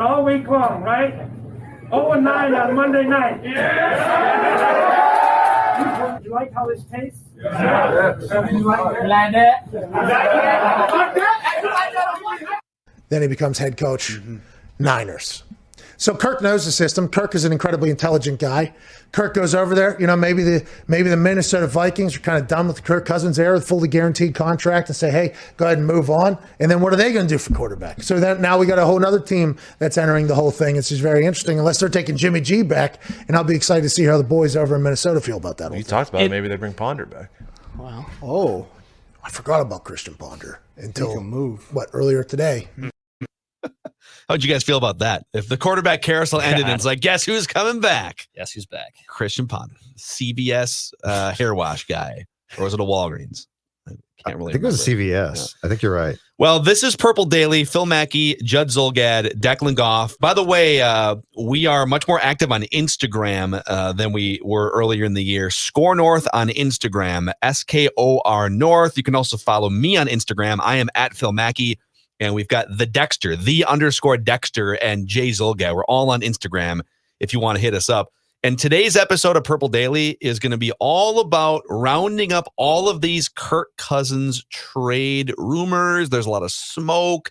all week long, right? 0-9 on Monday night. Yeah. You like how this tastes? Yeah. You like that? Then he becomes head coach, Niners. So Kirk knows the system. Kirk is an incredibly intelligent guy. Kirk goes over there. You know, maybe the Minnesota Vikings are kind of done with the Kirk Cousins era, the fully guaranteed contract, and say, hey, go ahead and move on. And then what are they going to do for quarterback? So then now we got a whole other team that's entering the whole thing. It's just very interesting, unless they're taking Jimmy G back. And I'll be excited to see how the boys over in Minnesota feel about that. You talked about maybe they bring Ponder back. Wow. Oh, I forgot about Christian Ponder until earlier today. How'd you guys feel about that? If the quarterback carousel ended and it's like, guess who's coming back? Guess who's back? Christian Ponder, CVS hair wash guy. Or was it a Walgreens? I can't really think it was a CVS. Yeah. I think you're right. Well, this is Purple Daily. Phil Mackey, Judd Zulgad, Declan Goff. By the way, we are much more active on Instagram than we were earlier in the year. Score North on Instagram, SKOR North. You can also follow me on Instagram. I am at Phil Mackey. And we've got the Dexter, _Dexter, and Jay Zulgad. We're all on Instagram if you want to hit us up. And today's episode of Purple Daily is going to be all about rounding up all of these Kirk Cousins trade rumors. There's a lot of smoke.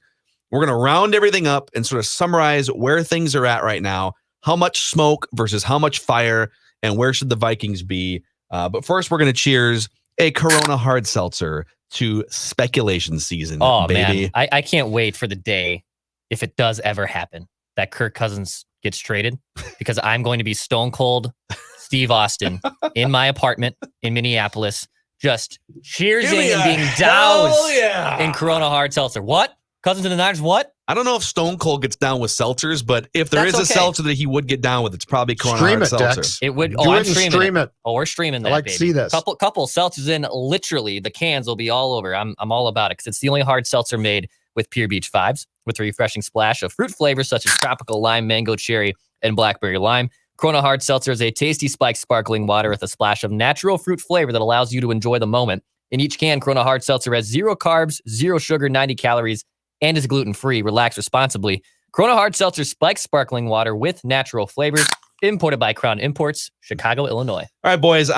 We're going to round everything up and sort of summarize where things are at right now, how much smoke versus how much fire, and where should the Vikings be. But first, we're going to cheers a Corona hard seltzer to speculation season. Oh, baby. man. I can't wait for the day, if it does ever happen, that Kirk Cousins gets traded, because I'm going to be stone cold Steve Austin in my apartment in Minneapolis, just cheersing and being doused in Corona hard seltzer. What? Cousins in the Niners, what? I don't know if Stone Cold gets down with seltzers, but if there is a seltzer that he would get down with, it's probably Corona hard seltzer. Dex. It would. I'm streaming it. Oh, we're streaming that. I like baby. to see this. Couple seltzers in. Literally, the cans will be all over. I'm all about it, because it's the only hard seltzer made with Pure Beach 5s, with a refreshing splash of fruit flavors such as tropical lime, mango, cherry, and blackberry lime. Corona hard seltzer is a tasty spiked sparkling water with a splash of natural fruit flavor that allows you to enjoy the moment. In each can, Corona hard seltzer has 0 carbs, 0 sugar, 90 calories, and is gluten-free. Relax responsibly. Corona hard seltzer spiked sparkling water with natural flavors. Imported by Crown Imports, Chicago, Illinois. All right, boys.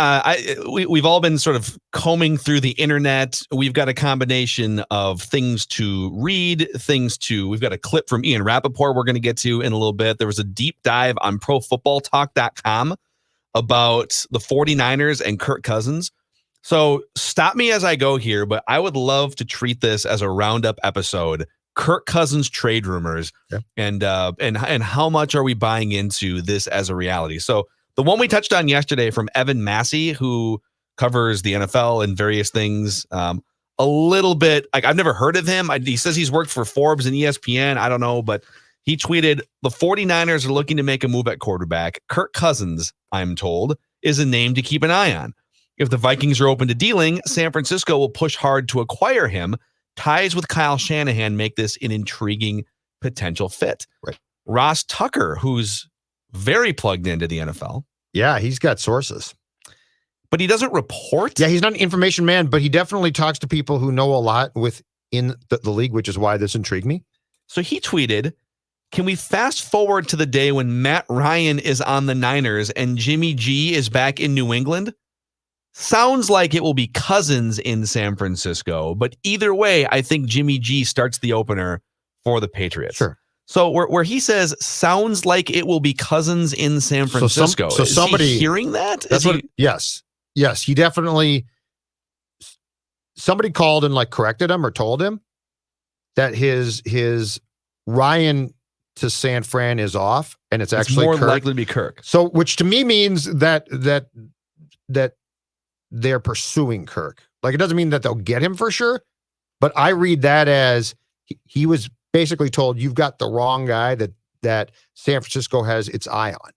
We've all been sort of combing through the internet. We've got a combination of things to read, we've got a clip from Ian Rappaport we're going to get to in a little bit. There was a deep dive on ProFootballTalk.com about the 49ers and Kirk Cousins. So stop me as I go here, but I would love to treat this as a roundup episode. Kirk Cousins trade rumors, and how much are we buying into this as a reality? So the one we touched on yesterday from Evan Massey, who covers the NFL and various things, a little bit like I've never heard of him. He says he's worked for Forbes and ESPN. I don't know, but he tweeted, the 49ers are looking to make a move at quarterback. Kirk Cousins, I'm told, is a name to keep an eye on. If the Vikings are open to dealing, San Francisco will push hard to acquire him. Ties with Kyle Shanahan make this an intriguing potential fit. Right. Ross Tucker, who's very plugged into the NFL. Yeah, he's got sources. But he doesn't report. Yeah, he's not an information man, but he definitely talks to people who know a lot within the league, which is why this intrigued me. So he tweeted, can we fast forward to the day when Matt Ryan is on the Niners and Jimmy G is back in New England? Sounds like it will be Cousins in San Francisco, but either way, I think Jimmy G starts the opener for the Patriots. Sure. So where he says, sounds like it will be Cousins in San Francisco. Is somebody hearing that? Yes. He definitely, somebody called and like corrected him or told him that his Ryan to San Fran is off, and it's actually more Kirk. likely to be Kirk. So, which to me means that they're pursuing Kirk. Like, it doesn't mean that they'll get him for sure, but I read that as he was basically told, you've got the wrong guy that San Francisco has its eye on.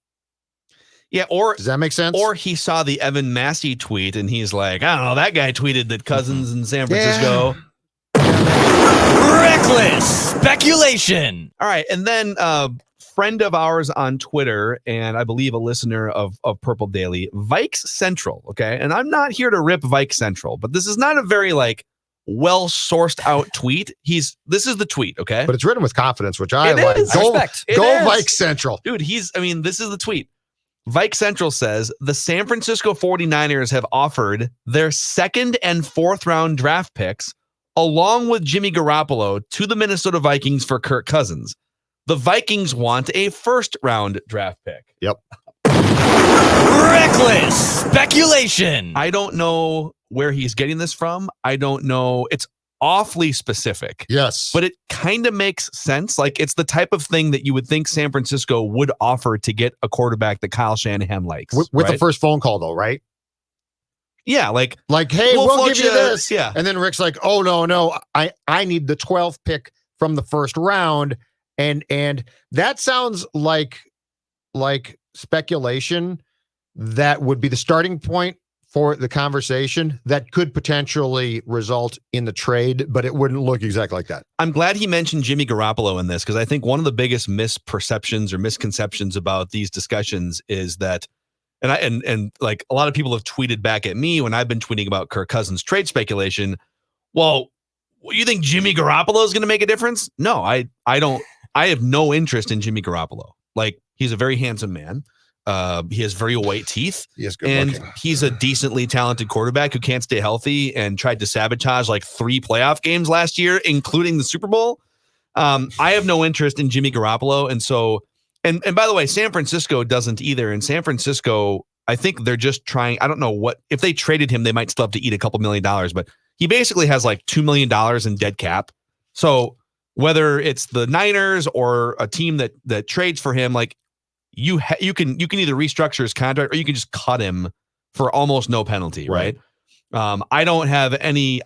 Yeah, or does that make sense? Or he saw the Evan Massey tweet and he's like, I don't know, that guy tweeted that Cousins in San Francisco. Reckless speculation. All right, and then friend of ours on Twitter, and I believe a listener of Purple Daily, Vikes Central, okay? And I'm not here to rip Vikes Central, but this is not a very, like, well sourced out tweet. This is the tweet, okay? But it's written with confidence, which I It like. is. Go, Respect. It go is. Vikes Central. Dude, this is the tweet. Vike Central says the San Francisco 49ers have offered their 2nd and 4th round draft picks along with Jimmy Garoppolo to the Minnesota Vikings for Kirk Cousins. The Vikings want a 1st round draft pick. Yep. Reckless speculation. I don't know where he's getting this from. I don't know. It's awfully specific. Yes. But it kind of makes sense. Like, it's the type of thing that you would think San Francisco would offer to get a quarterback that Kyle Shanahan likes. with right? the first phone call, though, right? Yeah, like, hey, we'll float give you this. Yeah. And then Rick's like, oh, no, I need the 12th pick from the 1st round. And that sounds like speculation that would be the starting point for the conversation that could potentially result in the trade, but it wouldn't look exactly like that. I'm glad he mentioned Jimmy Garoppolo in this, because I think one of the biggest misperceptions or misconceptions about these discussions is that, and like a lot of people have tweeted back at me when I've been tweeting about Kirk Cousins trade speculation. Well, you think Jimmy Garoppolo is going to make a difference? No, I don't. I have no interest in Jimmy Garoppolo. Like, he's a very handsome man. He has very white teeth, He is good and looking. he's a decently talented quarterback who can't stay healthy and tried to sabotage like 3 playoff games last year, including the Super Bowl. I have no interest in Jimmy Garoppolo. And so, and by the way, San Francisco doesn't either. In San Francisco, I think they're just trying, I don't know what, if they traded him, they might still have to eat a couple $1 million, but he basically has like $2 million in dead cap. So whether it's the Niners or a team that trades for him, like, you can either restructure his contract or you can just cut him for almost no penalty, right? I don't have any.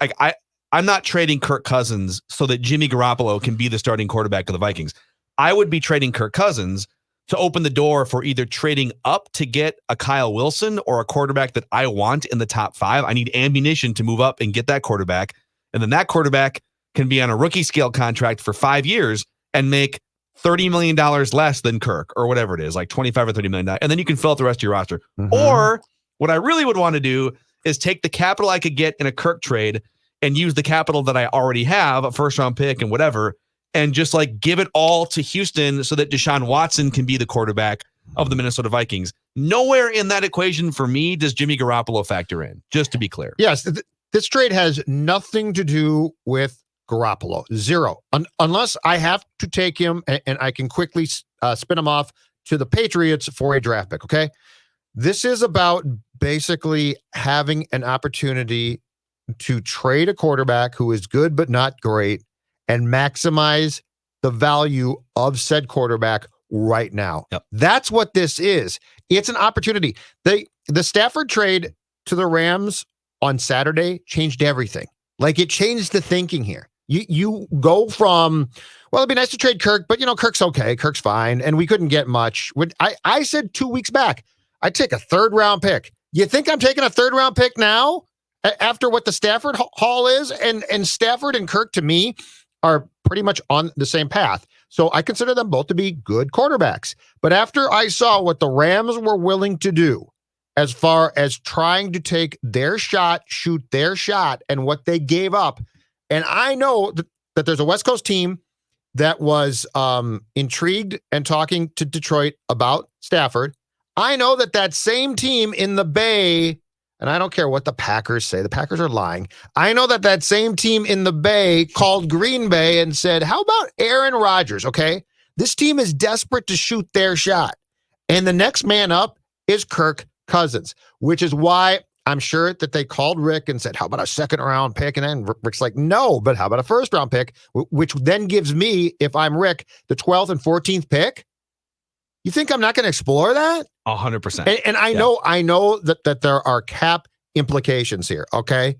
I'm not trading Kirk Cousins so that Jimmy Garoppolo can be the starting quarterback of the Vikings. I would be trading Kirk Cousins to open the door for either trading up to get a Kyle Wilson or a quarterback that I want in the top 5. I need ammunition to move up and get that quarterback, and then that quarterback can be on a rookie scale contract for 5 years and make $30 million less than Kirk, or whatever it is, like $25 or $30 million. And then you can fill out the rest of your roster. Mhm. Or what I really would want to do is take the capital I could get in a Kirk trade and use the capital that I already have, a 1st round pick and whatever, and just like give it all to Houston so that Deshaun Watson can be the quarterback of the Minnesota Vikings. Nowhere in that equation for me does Jimmy Garoppolo factor in, just to be clear. Yes, this trade has nothing to do with Garoppolo. Zero. Unless I have to take him and I can quickly spin him off to the Patriots for a draft pick, okay? This is about basically having an opportunity to trade a quarterback who is good but not great and maximize the value of said quarterback right now. Yep. That's what this is. It's an opportunity. The Stafford trade to the Rams on Saturday changed everything. Like, it changed the thinking here. You go from, well, it'd be nice to trade Kirk, but Kirk's okay. Kirk's fine. And we couldn't get much. I said 2 weeks back, I'd take a 3rd round pick. You think I'm taking a 3rd round pick now after what the Stafford haul is? And Stafford and Kirk, to me, are pretty much on the same path. So I consider them both to be good quarterbacks. But after I saw what the Rams were willing to do as far as trying to take their shot, shoot their shot, and what they gave up, and I know that there's a West Coast team that was intrigued and talking to Detroit about Stafford. I know that same team in the Bay, and I don't care what the Packers say. The Packers are lying. I know that same team in the Bay called Green Bay and said, how about Aaron Rodgers, okay? This team is desperate to shoot their shot. And the next man up is Kirk Cousins, which is why I'm sure that they called Rick and said, how about a 2nd round pick? And then Rick's like, no, but how about a 1st round pick, which then gives me, if I'm Rick, the 12th and 14th pick. You think I'm not going to explore that? 100%. And I know that there are cap implications here. Okay.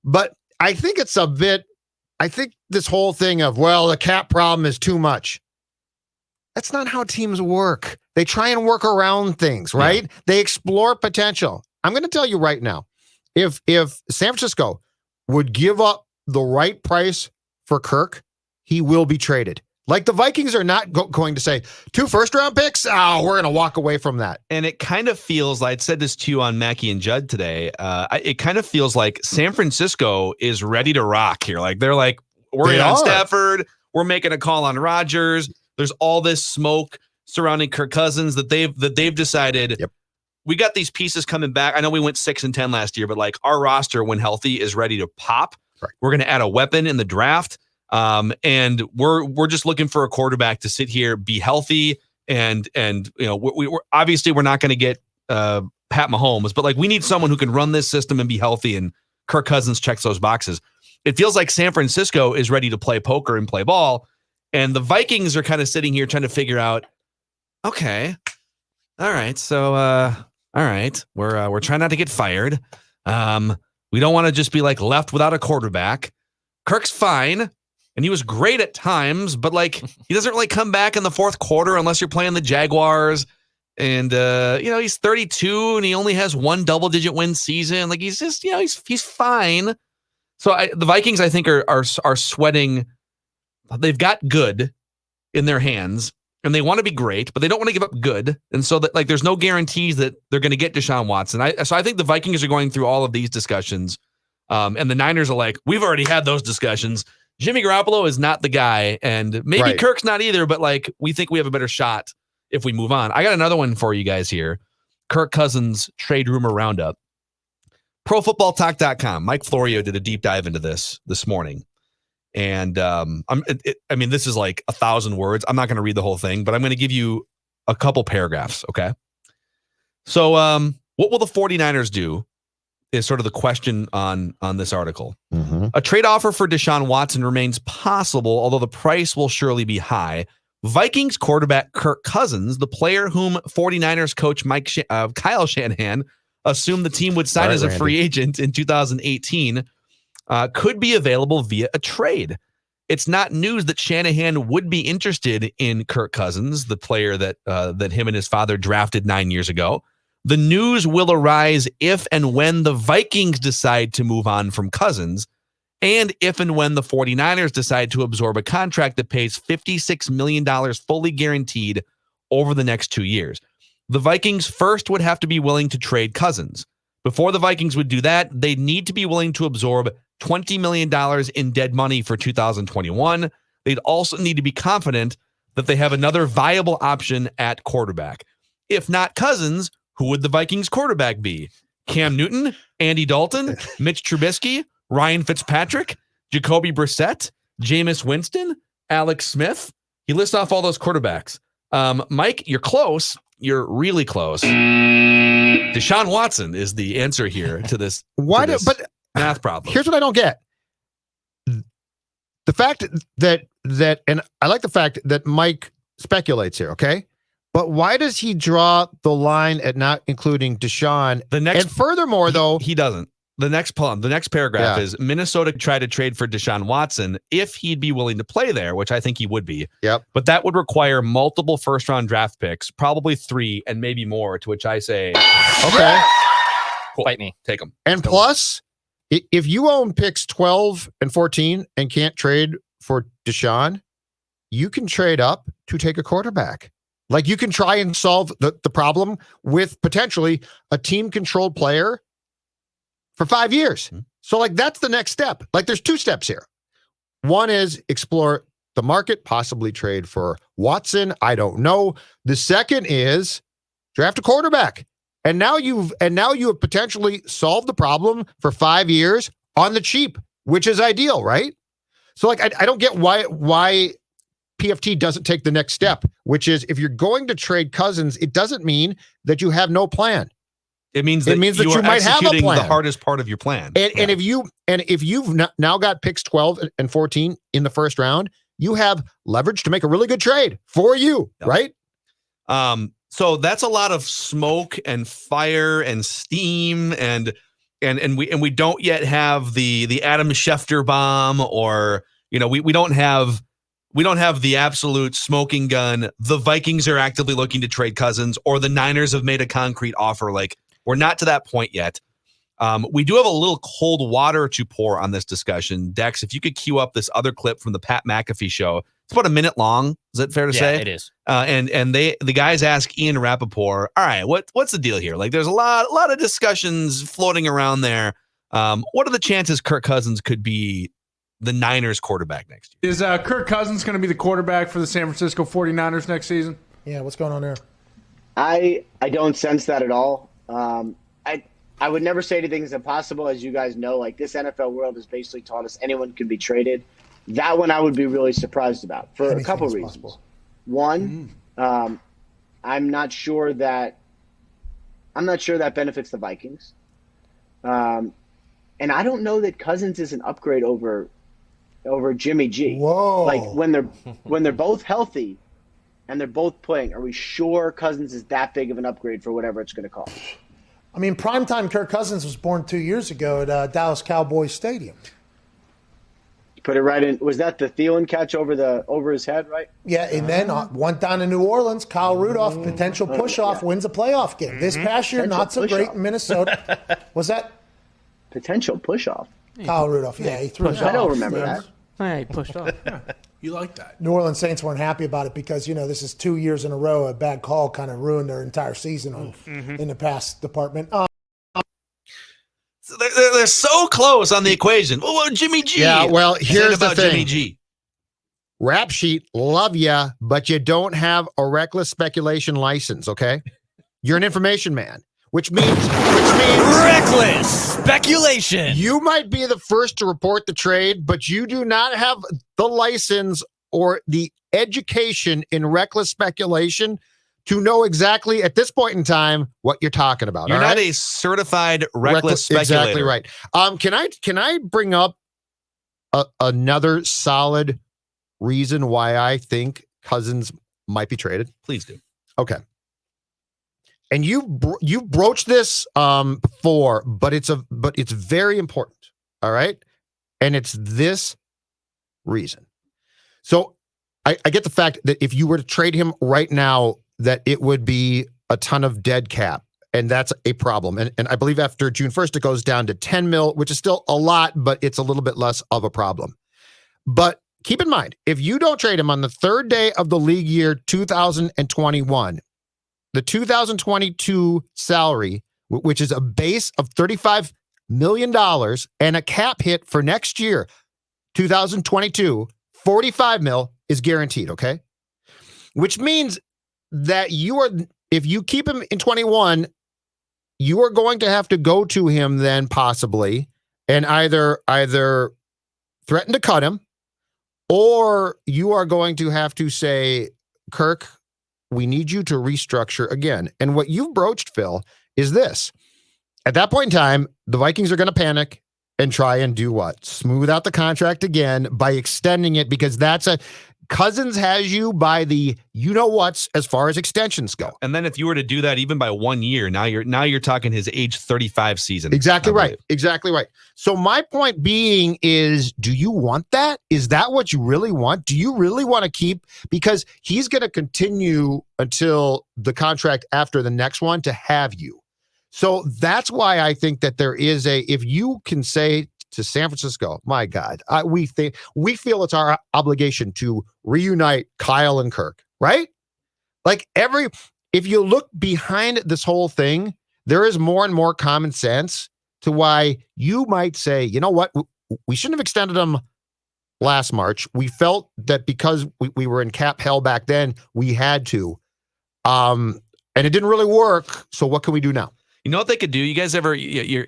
But I think I think this whole thing of, well, the cap problem is too much. That's not how teams work. They try and work around things, right? Yeah. They explore potential. I'm going to tell you right now, if San Francisco would give up the right price for Kirk, he will be traded. Like the Vikings are not going to say 2 first-round picks. Oh, we're going to walk away from that. And it kind of feels like, I said this to you on Mackey and Judd today. It kind of feels like San Francisco is ready to rock here. Like they're like, we're in on Stafford. We're making a call on Rodgers. There's all this smoke surrounding Kirk Cousins that they've decided. Yep. We got these pieces coming back. I know we went 6-10 last year, but like our roster, when healthy, is ready to pop. Right. We're going to add a weapon in the draft. And we're just looking for a quarterback to sit here, be healthy, and we're obviously we're not going to get Pat Mahomes, but like we need someone who can run this system and be healthy. And Kirk Cousins checks those boxes. It feels like San Francisco is ready to play poker and play ball, and the Vikings are kind of sitting here trying to figure out, okay, all right, so all right, we're trying not to get fired. We don't want to just be like left without a quarterback. Kirk's fine. And he was great at times, but like he doesn't really come back in the fourth quarter unless you're playing the Jaguars. And he's 32 and he only has 1 double-digit win season. Like he's just, he's fine. So the Vikings, I think, are sweating. They've got good in their hands, and they want to be great, but they don't want to give up good. And so that there's no guarantees that they're going to get Deshaun Watson. So I think the Vikings are going through all of these discussions, and the Niners are like, we've already had those discussions. Jimmy Garoppolo is not the guy, and maybe Kirk's not either, but like we think we have a better shot if we move on. I got another one for you guys here. Kirk Cousins trade rumor roundup. ProFootballTalk.com. Mike Florio did a deep dive into this morning. And this is like 1,000 words. I'm not going to read the whole thing, but I'm going to give you a couple paragraphs, okay? So what will the 49ers do is sort of the question on this article. Mm-hmm. A trade offer for Deshaun Watson remains possible, although the price will surely be high. Vikings quarterback Kirk Cousins, the player whom 49ers coach Kyle Shanahan assumed the team would sign as a free agent in 2018, could be available via a trade. It's not news that Shanahan would be interested in Kirk Cousins, the player that him and his father drafted 9 years ago. The news will arise if and when the Vikings decide to move on from Cousins, and if and when the 49ers decide to absorb a contract that pays $56 million fully guaranteed over the next 2 years. The Vikings first would have to be willing to trade Cousins. Before the Vikings would do that, they'd need to be willing to absorb $20 million in dead money for 2021. They'd also need to be confident that they have another viable option at quarterback. If not Cousins, who would the Vikings quarterback be? Cam Newton, Andy Dalton, Mitch Trubisky, Ryan Fitzpatrick, Jacoby Brissett, Jameis Winston, Alex Smith. He lists off all those quarterbacks. Mike, you're close. You're really close. Deshaun Watson is the answer here to this, math problem. Here's what I don't get. The fact that and I like the fact that Mike speculates here, okay? But why does he draw the line at not including Deshaun? And furthermore, he doesn't. The next paragraph is Minnesota tried to trade for Deshaun Watson if he'd be willing to play there, which I think he would be. Yep. But that would require multiple first-round draft picks, probably 3 and maybe more, to which I say, okay, cool. Fight me. Take them. And plus, if you own picks 12 and 14 and can't trade for Deshaun, you can trade up to take a quarterback. Like you can try and solve the problem with potentially a team-controlled player for 5 years. Mm-hmm. So like that's the next step. Like there's 2 steps here. One is explore the market, possibly trade for Watson. I don't know. The second is draft a quarterback. And now you have potentially solved the problem for 5 years on the cheap, which is ideal, right? So like I don't get why PFT doesn't take the next step, which is if you're going to trade Cousins, it doesn't mean that you have no plan. It means that you might have a plan. The hardest part of your plan. And if you've now got picks 12 and 14 in the first round, you have leverage to make a really good trade for you, right? So that's a lot of smoke and fire and steam and we don't yet have the Adam Schefter bomb, or we don't have the absolute smoking gun. The Vikings are actively looking to trade Cousins, or the Niners have made a concrete offer. Like we're not to that point yet. We do have a little cold water to pour on this discussion. Dex, if you could cue up this other clip from the Pat McAfee show It's about a minute long. Is that fair to say? Yeah, it is. And the guys ask Ian Rappaport, all right, what's the deal here? Like, there's a lot of discussions floating around there. What are the chances Kirk Cousins could be the Niners quarterback next year? Is Kirk Cousins going to be the quarterback for the San Francisco 49ers next season? Yeah, what's going on there? I don't sense that at all. I would never say anything is impossible. As you guys know, like, this NFL world has basically taught us anyone can be traded. That one I would be really surprised about for Anything a couple is reasons. possible. One, I'm not sure that benefits the Vikings. And I don't know that Cousins is an upgrade over Jimmy G. Whoa. Like, when they're both healthy and they're both playing, are we sure Cousins is that big of an upgrade for whatever it's going to cost? I mean, primetime Kirk Cousins was born 2 years ago at Dallas Cowboys Stadium. Put it right in. Was that the Thielen catch over his head, right? Yeah, and then went down to New Orleans. Kyle Rudolph, potential push-off, wins a playoff game. This past year, not so great in Minnesota. Was that Potential push-off. Kyle Rudolph? Yeah, he threw it I don't off. remember that. Hey, pushed off. You like that? New Orleans Saints weren't happy about it because, this is 2 years in a row. A bad call kind of ruined their entire season in the pass department. So they're so close on the equation. Well, Jimmy G. Yeah, well, Say it here's the about thing. Jimmy G. Rap sheet, love ya, but you don't have a reckless speculation license, okay? You're an information man, which means Reckless speculation. you might be the first to report the trade, but you do not have the license or the education in reckless speculation to know exactly at this point in time what you're talking about. You're all not right? a certified reckless speculator. Exactly right. Can I bring up another solid reason why I think Cousins might be traded? Please do. Okay. And you broached this before, but it's very important. All right. And it's this reason. So I get the fact that if you were to trade him right now, that it would be a ton of dead cap. And that's a problem. And I believe after June 1st, it goes down to 10 mil, which is still a lot, but it's a little bit less of a problem. But keep in mind, if you don't trade him on the third day of the league year 2021, the 2022 salary, which is a base of $35 million and a cap hit for next year, 2022, 45 mil is guaranteed, okay? Which means that if you keep him in 21, you are going to have to go to him then possibly and either threaten to cut him, or you are going to have to say, Kirk, we need you to restructure again. And what you've broached, Phil, is this. At that point in time, the Vikings are going to panic and try and do what? Smooth out the contract again by extending it, because Cousins has you by the you-know-whats as far as extensions go. And then if you were to do that even by 1 year, now you're talking his age 35 season. Exactly I right. believe. Exactly right. So my point being is, do you want that? Is that what you really want? Do you really want to keep? Because he's going to continue until the contract after the next one to have you. So that's why I think that there is if you can say to San Francisco, my God, we feel it's our obligation to reunite Kyle and Kirk, right? Like if you look behind this whole thing, there is more and more common sense to why you might say, you know what, we shouldn't have extended them last March. We felt that because we were in cap hell back then, we had to, and it didn't really work. So what can we do now? You know what they could do? You guys ever, you're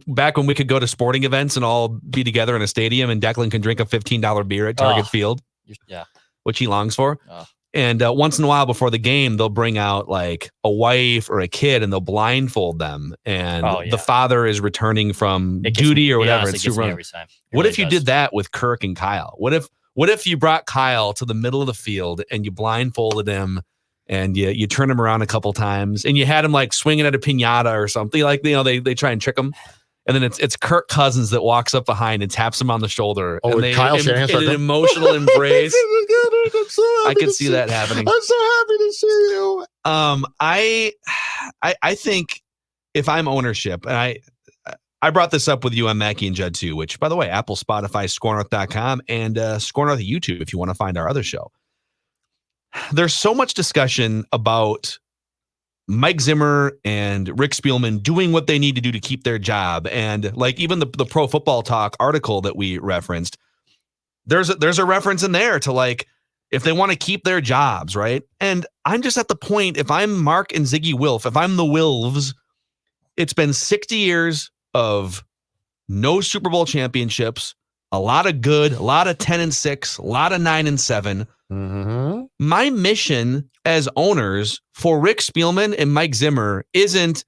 back when we could go to sporting events and all be together in a stadium and Declan can drink a $15 beer at Target Field, Yeah. which he longs for. Oh. And once in a while before the game, they'll bring out like a wife or a kid and they'll blindfold them. And the father is returning from duty or whatever. Yes, It's it gets super me fun. every time. What if you did that with Kirk and Kyle? What if you brought Kyle to the middle of the field and you blindfolded him and you turn him around a couple times and you had him like swinging at a piñata or something, like, they try and trick him. And then it's Kirk Cousins that walks up behind and taps him on the shoulder. Oh, and they Kyle Shanahan in an emotional embrace. I could see that happening. I'm so happy to see you. I think if I'm ownership, and I brought this up with you on Mackey and Judd too, which, by the way, Apple, Spotify, ScoreNorth.com, and ScoreNorth YouTube if you want to find our other show. There's so much discussion about Mike Zimmer and Rick Spielman doing what they need to do to keep their job. And like even the Pro Football Talk article that we referenced, there's a reference in there to like, if they want to keep their jobs, right? And I'm just at the point, if I'm Mark and Ziggy Wilf, if I'm the Wilves, it's been 60 years of no Super Bowl championships, a lot of good, a lot of 10-6, a lot of 9-7. Mm-hmm. My mission as owners for Rick Spielman and Mike Zimmer isn't,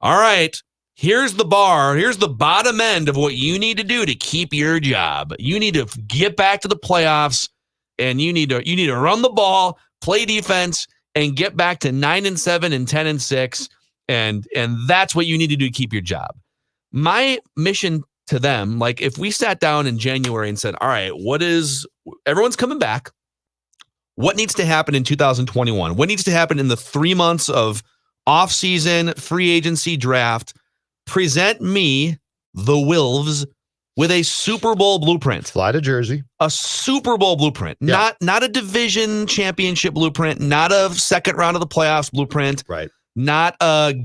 all right, here's the bar, here's the bottom end of what you need to do to keep your job. You need to get back to the playoffs, and you need to run the ball, play defense, and get back to 9-7 and 10-6, and that's what you need to do to keep your job. My mission to them, like if we sat down in January and said, all right, everyone's coming back. What needs to happen in 2021? What needs to happen in the 3 months of off-season, free agency, draft? Present me, the Wilves, with a Super Bowl blueprint. Fly to Jersey. A Super Bowl blueprint. Yeah. Not a division championship blueprint. Not a second round of the playoffs blueprint. Right. Not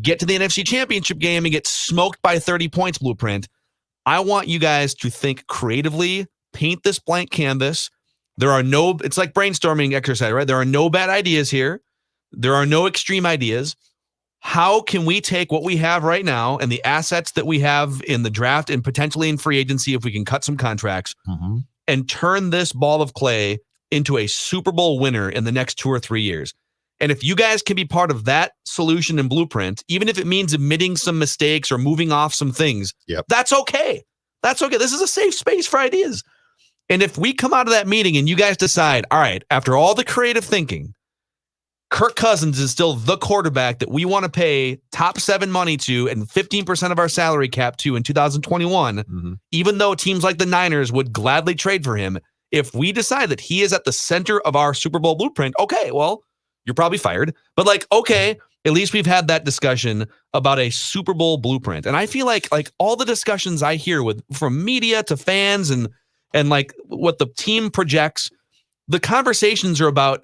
get to the NFC championship game and get smoked by 30 points blueprint. I want you guys to think creatively, paint this blank canvas. It's like brainstorming exercise, right? There are no bad ideas here. There are no extreme ideas. How can we take what we have right now and the assets that we have in the draft and potentially in free agency, if we can cut some contracts, and turn this ball of clay into a Super Bowl winner in the next 2 or 3 years? And if you guys can be part of that solution and blueprint, even if it means admitting some mistakes or moving off some things, that's okay. That's okay. This is a safe space for ideas. And if we come out of that meeting and you guys decide, all right, after all the creative thinking, Kirk Cousins is still the quarterback that we want to pay top 7 money to and 15% of our salary cap to in 2021, even though teams like the Niners would gladly trade for him, if we decide that he is at the center of our Super Bowl blueprint, okay, well, you're probably fired. But like, okay, at least we've had that discussion about a Super Bowl blueprint. And I feel like all the discussions I hear from media to fans and like what the team projects, the conversations are about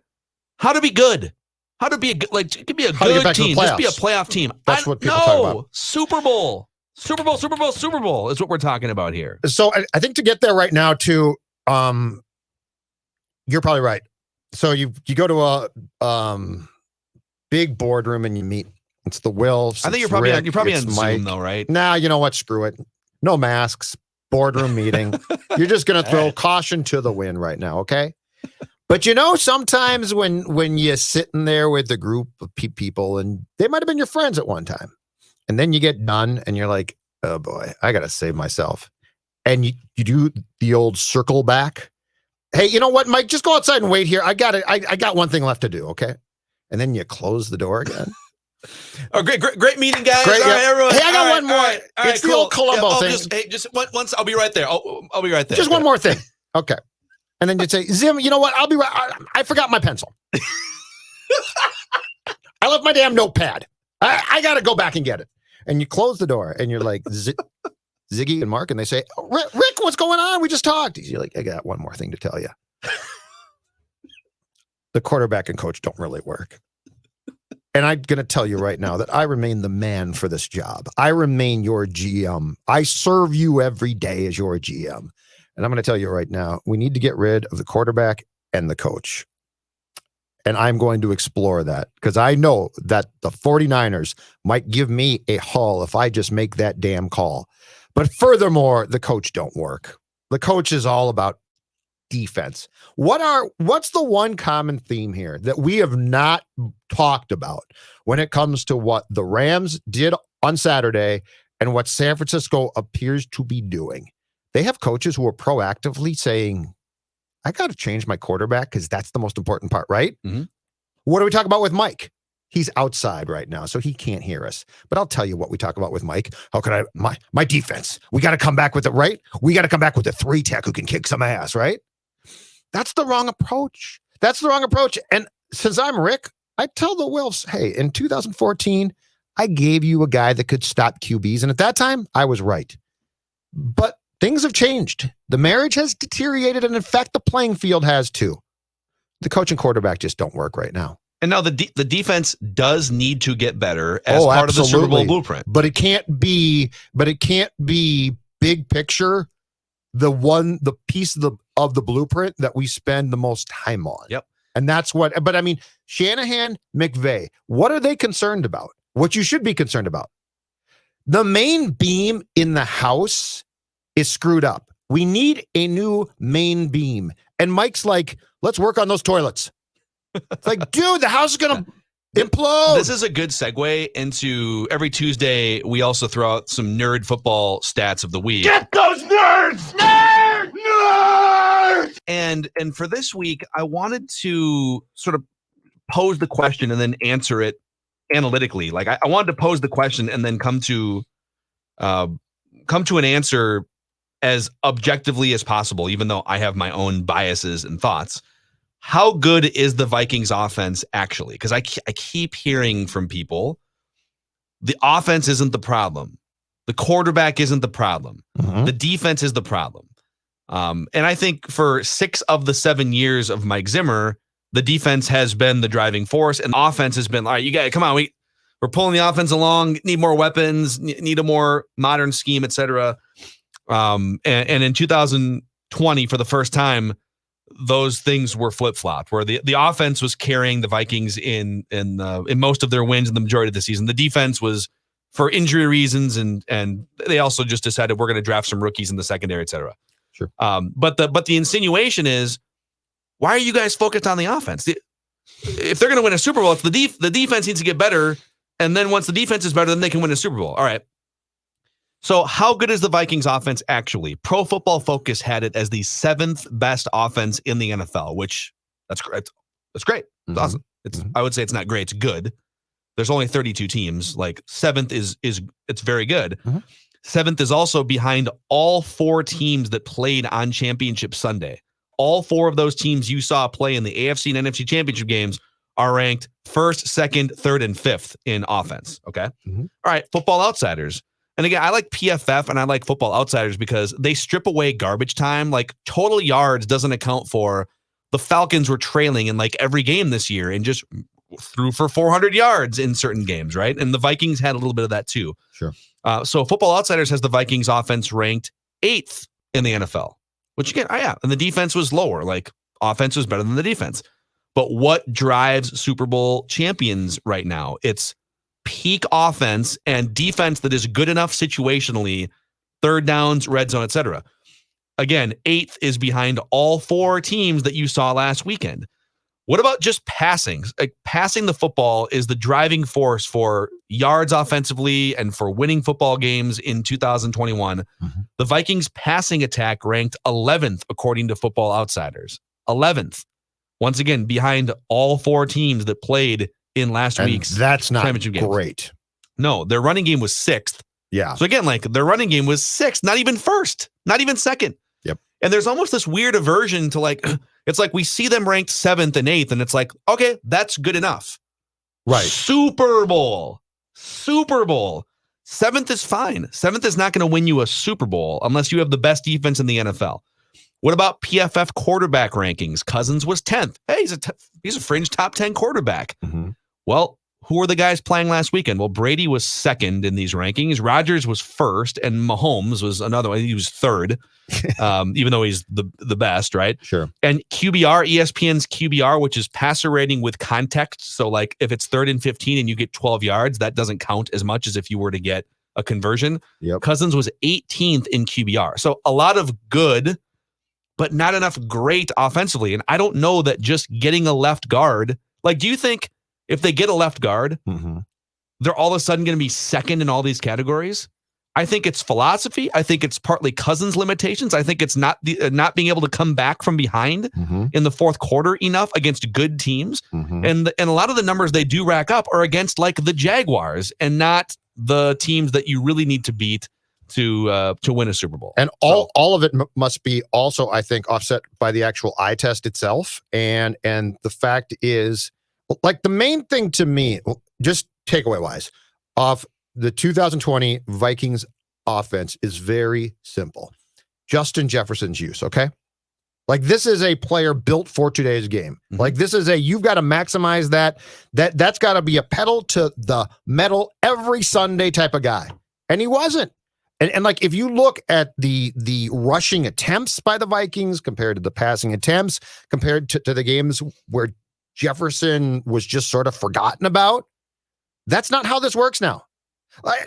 how to be good. How to be it could be a good team, just be a playoff team. That's what people talk about. Super Bowl is what we're talking about here. So I think to get there right now too, you're probably right. So you go to a big boardroom and you meet. It's the Wills. I think you're probably on Mike. Zoom though, right? Nah, you know what? Screw it. No masks. Boardroom meeting. You're just gonna throw caution to the wind right now, okay? But sometimes when you're sitting there with a group of people and they might have been your friends at one time, and then you get done and you're like, oh boy, I gotta save myself. And you do the old circle back. Hey, you know what, Mike? Just go outside and wait here. I got one thing left to do, okay? And then you close the door again. Oh, great meeting, guys. Great, all right, everyone. Hey, I got one more. All right, it's the old Columbo thing. Just once. I'll be right there. I'll be right there. Just one more thing. Okay. And then you'd say, Zim, you know what? I'll be right. I forgot my pencil. I left my damn notepad. I got to go back and get it. And you close the door and you're like, Ziggy and Mark, and they say, oh, Rick, what's going on? We just talked. You're like, I got one more thing to tell you. The quarterback and coach don't really work. And I'm going to tell you right now that I remain the man for this job. I remain your GM. I serve you every day as your GM. And I'm going to tell you right now, we need to get rid of the quarterback and the coach. And I'm going to explore that because I know that the 49ers might give me a haul if I just make that damn call. But furthermore, the coach don't work. The coach is all about defense. What's the one common theme here that we have not talked about when it comes to what the Rams did on Saturday and what San Francisco appears to be doing? They have coaches who are proactively saying, I got to change my quarterback because that's the most important part, right? Mm-hmm. What do we talk about with Mike? He's outside right now, so he can't hear us. But I'll tell you what we talk about with Mike. How can my defense? We got to come back with it, right? We got to come back with a 3-tech who can kick some ass, right? That's the wrong approach. And since I'm Rick, I tell the Wilfs, hey, in 2014, I gave you a guy that could stop QBs. And at that time, I was right. But things have changed. The marriage has deteriorated, and in fact, the playing field has too. The coach and quarterback just don't work right now. And now the defense does need to get better as part of the Super Bowl blueprint. But it can't be big picture, the piece of the blueprint that we spend the most time on. Yep. And that's what, but I mean, Shanahan, McVay, what are they concerned about? What you should be concerned about. The main beam in the house is screwed up. We need a new main beam. And Mike's like, let's work on those toilets. It's like, dude, the house is going to implode. This is a good segue into every Tuesday. We also throw out some nerd football stats of the week. Get those nerds! Nerds! And for this week, I wanted to sort of pose the question and then answer it analytically. Like I wanted to pose the question and then come to an answer as objectively as possible, even though I have my own biases and thoughts. How good is the Vikings offense actually? Because I keep hearing from people, the offense isn't the problem. The quarterback isn't the problem. The defense is the problem. And I think for 6 of the 7 years of Mike Zimmer, the defense has been the driving force, and the offense has been, all right, you guys, come on, we're pulling the offense along, need more weapons, need a more modern scheme, etc. And in 2020, for the first time, those things were flip-flopped, where the offense was carrying the Vikings in most of their wins in the majority of the season. The defense was for injury reasons, and they also just decided we're going to draft some rookies in the secondary, etc. Sure. But the insinuation is, why are you guys focused on the offense? If they're going to win a Super Bowl, if the defense needs to get better, and then once the defense is better, then they can win a Super Bowl. All right. So how good is the Vikings offense actually? Pro Football Focus had it as the 7th best offense in the NFL, which that's great. That's great. It's awesome. I would say it's not great. It's good. There's only 32 teams. Like 7th is it's very good. 7th is also behind all 4 teams that played on Championship Sunday. All 4 of those teams you saw play in the AFC and NFC Championship games are ranked 1st, 2nd, 3rd, and 5th in offense. Okay. All right. Football Outsiders. And again, I like PFF and I like Football Outsiders because they strip away garbage time. Like total yards doesn't account for the Falcons were trailing in like every game this year and just threw for 400 yards in certain games. Right. And the Vikings had a little bit of that too. Sure. So Football Outsiders has the Vikings offense ranked 8th in the NFL, which again, and the defense was lower. Like offense was better than the defense. But what drives Super Bowl champions right now? It's peak offense and defense that is good enough situationally, third downs, red zone, etc. Again, 8th is behind all 4 teams that you saw last weekend. What about just passing? Like passing the football is the driving force for yards offensively and for winning football games in 2021. The Vikings passing attack ranked 11th according to Football Outsiders. 11th. Once again, behind all 4 teams that played in last week's that's not championship games. Great. No, their running game was 6th. Yeah. So again, like their running game was 6th, not even 1st, not even 2nd. Yep. And there's almost this weird aversion to like, it's like we see them ranked 7th and 8th, and it's like, okay, that's good enough. Right. Super Bowl. 7th is fine. 7th is not going to win you a Super Bowl unless you have the best defense in the NFL. What about PFF quarterback rankings? Cousins was 10th. Hey, he's a fringe top 10 quarterback. Well, who were the guys playing last weekend? Well, Brady was 2nd in these rankings. Rodgers was 1st, and Mahomes was another one. He was 3rd, even though he's the best, right? Sure. And QBR, ESPN's QBR, which is passer rating with context. So, like, if it's 3rd and 15 and you get 12 yards, that doesn't count as much as if you were to get a conversion. Yep. Cousins was 18th in QBR. So, a lot of good, but not enough great offensively. And I don't know that just getting a left guard, like, do you think if they get a left guard, they're all of a sudden going to be 2nd in all these categories? I think it's philosophy. I think it's partly Cousins' limitations. I think it's not being able to come back from behind in the 4th quarter enough against good teams. And a lot of the numbers they do rack up are against like the Jaguars and not the teams that you really need to beat to win a Super Bowl. And all of it must be also, I think, offset by the actual eye test itself. And the fact is, like, the main thing to me, just takeaway wise, of the 2020 Vikings offense is very simple. Justin Jefferson's use, okay? Like, this is a player built for today's game. Mhm. Like, this is you've got to maximize that. That's got to be a pedal to the metal every Sunday type of guy. And he wasn't. And like, if you look at the rushing attempts by the Vikings compared to the passing attempts, compared to the games where Jefferson was just sort of forgotten about, that's not how this works now.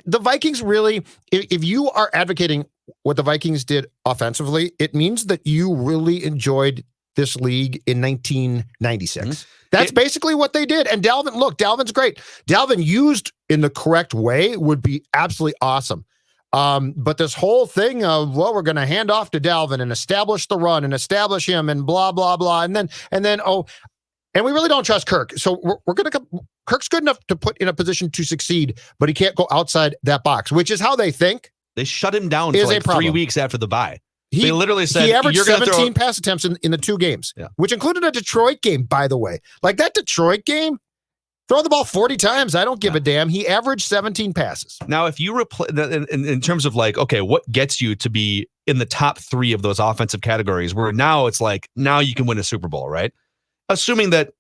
The Vikings really, if you are advocating what the Vikings did offensively, it means that you really enjoyed this league in 1996. Mm-hmm. That's basically what they did. And Dalvin's great. Dalvin used in the correct way would be absolutely awesome. But this whole thing of, well, we're going to hand off to Dalvin and establish the run and establish him and blah, blah, blah. And then, and we really don't trust Kirk. So we're going to Kirk's good enough to put in a position to succeed, but he can't go outside that box, which is how they think. They shut him down for like 3 weeks after the bye. They literally said, he averaged you're 17 pass attempts in the 2 games, which included a Detroit game, by the way. Like, that Detroit game, throw the ball 40 times. I don't give a damn. He averaged 17 passes. Now, if you in terms of like, okay, what gets you to be in the top 3 of those offensive categories, where now it's like, now you can win a Super Bowl, right? Assuming that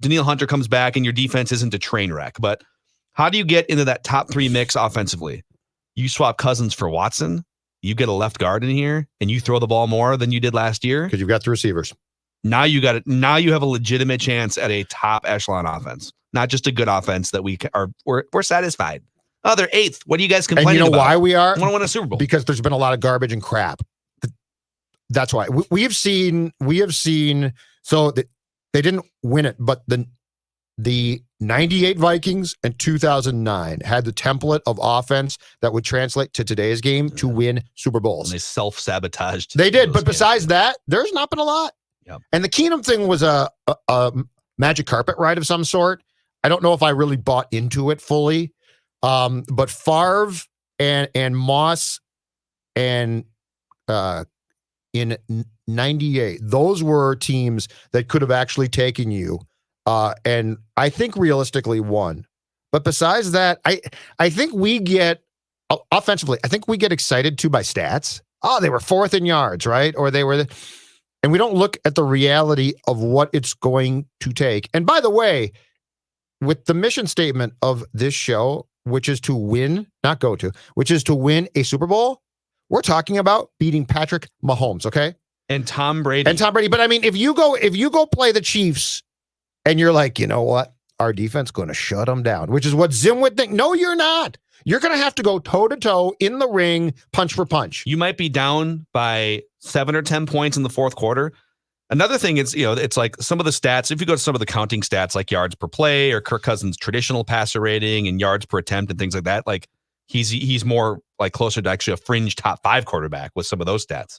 Danielle Hunter comes back and your defense isn't a train wreck. But how do you get into that top 3 mix offensively? You swap Cousins for Watson, you get a left guard in here, and you throw the ball more than you did last year. Because you've got the receivers. Now you got it. Now you have a legitimate chance at a top echelon offense, not just a good offense that we're satisfied. Oh, they're 8th. What are you guys complaining about? And you know why we are? I want to win a Super Bowl. Because there's been a lot of garbage and crap. That's why we have seen. So they didn't win it, but the 98 Vikings and 2009 had the template of offense that would translate to today's game to win Super Bowls. And they self-sabotaged. They did, but besides that, there's not been a lot. Yep. And the Keenum thing was a magic carpet ride of some sort. I don't know if I really bought into it fully. But Favre and Moss and in 98, those were teams that could have actually taken you. And I think realistically won. But besides that, I think we get offensively, I think we get excited too by stats. Oh, they were 4th in yards, right? Or they were, and we don't look at the reality of what it's going to take. And by the way, with the mission statement of this show, which is to win, not go to, which is to win a Super Bowl, we're talking about beating Patrick Mahomes, okay? And Tom Brady. But I mean, if you go play the Chiefs and you're like, you know what? Our defense going to shut them down, which is what Zim would think. No, you're not. You're going to have to go toe-to-toe in the ring, punch for punch. You might be down by 7 or 10 points in the 4th quarter. Another thing is, it's like some of the stats, if you go to some of the counting stats like yards per play or Kirk Cousins' traditional passer rating and yards per attempt and things like that, like he's more like closer to actually a fringe top 5 quarterback with some of those stats.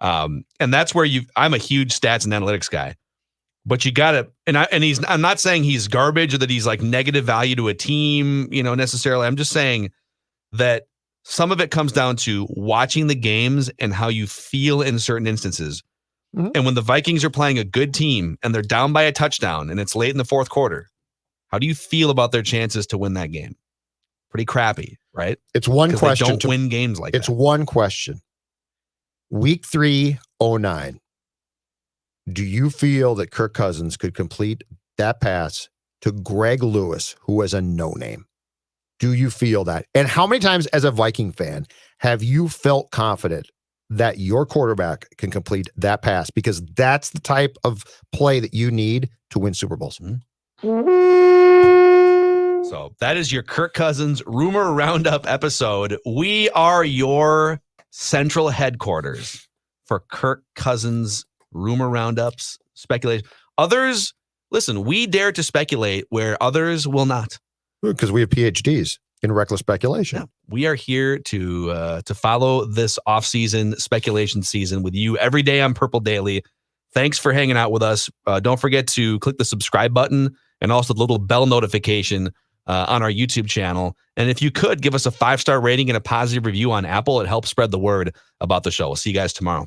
And that's where I'm a huge stats and analytics guy. But you got to, I'm not saying he's garbage or that he's like negative value to a team, necessarily. I'm just saying that some of it comes down to watching the games and how you feel in certain instances. Mm-hmm. And when the Vikings are playing a good team and they're down by a touchdown and it's late in the 4th quarter, how do you feel about their chances to win that game? Pretty crappy, right? It's one question. They don't win games like that. It's one question. Week 3, 2009. Do you feel that Kirk Cousins could complete that pass to Greg Lewis, who was a no-name? Do you feel that? And how many times as a Viking fan have you felt confident that your quarterback can complete that pass? Because that's the type of play that you need to win Super Bowls. So that is your Kirk Cousins Rumor Roundup episode. We are your central headquarters for Kirk Cousins Rumor Roundups, speculation. Others, listen, we dare to speculate where others will not. Because we have PhDs in reckless speculation. Yeah, we are here to follow this off-season speculation season with you every day on Purple Daily. Thanks for hanging out with us. Don't forget to click the subscribe button and also the little bell notification on our YouTube channel. And if you could, give us a 5-star rating and a positive review on Apple. It helps spread the word about the show. We'll see you guys tomorrow.